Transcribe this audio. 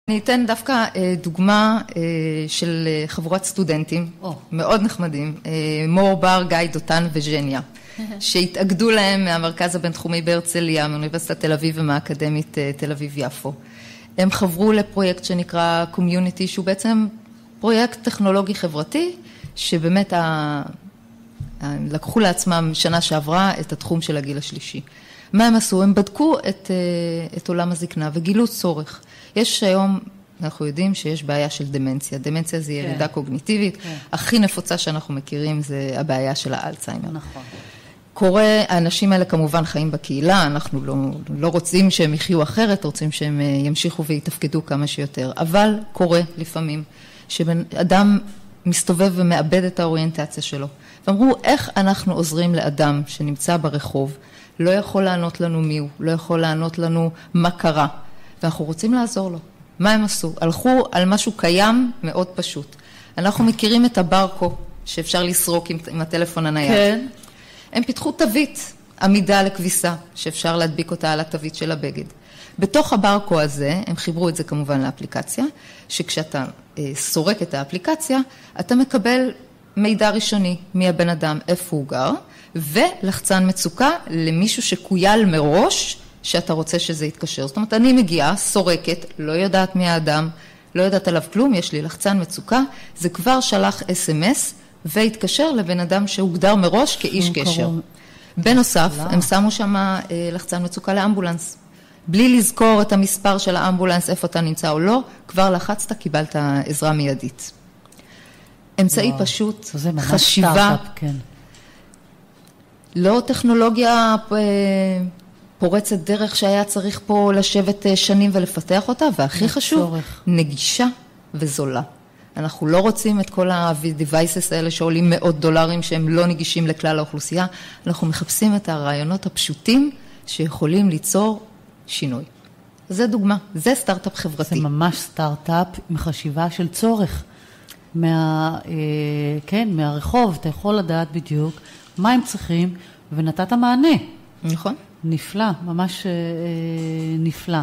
אני אתן דווקא דוגמה של חבורת סטודנטים מאוד נחמדים, מור בר, גיא דותן וז'ניה, שהתאגדו להם מהמרכז הבינתחומי בהרצליה, מאוניברסיטת תל אביב ומהאקדמית תל אביב יפו. הם חברו לפרויקט שנקרא קומיוניטי, שהוא בעצם פרויקט טכנולוגי חברתי, שבאמת לקחו לעצמם שנה שעברה את התחום של הגיל השלישי. מה הם עשו? הם בדקו את עולם הזקנה וגילו צורך. יש היום, אנחנו יודעים שיש בעיה של דמנציה. דמנציה זה ירידה קוגניטיבית. הכי נפוצה שאנחנו מכירים זה הבעיה של האלצהיימר. נכון. קורה, האנשים האלה כמובן חיים בקהילה, אנחנו לא רוצים שהם יחיו אחרת, רוצים שהם ימשיכו ויתפקדו כמה שיותר. אבל קורה לפעמים שאדם מסתובב ומאבד את האוריינטציה שלו. ואמרו, איך אנחנו עוזרים לאדם שנמצא ברחוב, לא יכול לענות לנו מי הוא, לא יכול לענות לנו מה קרה, ואנחנו רוצים לעזור לו. מה הם עשו? הלכו על משהו קיים מאוד פשוט. אנחנו מכירים את הברקו שאפשר לסרוק עם הטלפון הנייד. כן. הם פיתחו תווית עמידה לכביסה, שאפשר להדביק אותה על התווית של הבגד. בתוך הברקו הזה, הם חיברו את זה כמובן לאפליקציה, שכשאתה סורק את האפליקציה, אתה מקבל מידע ראשוני מהבן אדם, איפה הוא גר, ולחצן מצוקה למישהו שקוייל מראש, שאתה רוצה שזה יתקשר. זאת אומרת, אני מגיעה, סורקת, לא יודעת מי האדם, לא יודעת עליו כלום, יש לי לחצן מצוקה, זה כבר שלח SMS, והתקשר לבן אדם שהוגדר מראש כאיש קשר. בנוסף, הם שמו שם לחצן מצוקה לאמבולנס. בלי לזכור את המספר של האמבולנס, איפה אתה נמצא או לא, כבר לחצת, קיבלת עזרה מיידית. אמצעי פשוט, חשיבה, לא טכנולוגיה פורצת דרך שהיה צריך פה לשבת שנים ולפתח אותה, והכי חשוב, נגישה וזולה. אנחנו לא רוצים את כל ה-devices האלה שעולים $100 שהם לא נגישים לכלל האוכלוסייה, אנחנו מחפשים את הרעיונות הפשוטים שיכולים ליצור שינוי. זה דוגמה, זה סטארט-אפ חברתי. זה ממש סטארט-אפ עם חשיבה של צורך. מהרחוב, אתה יכול לדעת בדיוק מה הם צריכים, ונתת מענה. נכון. נפלא, ממש נפלא.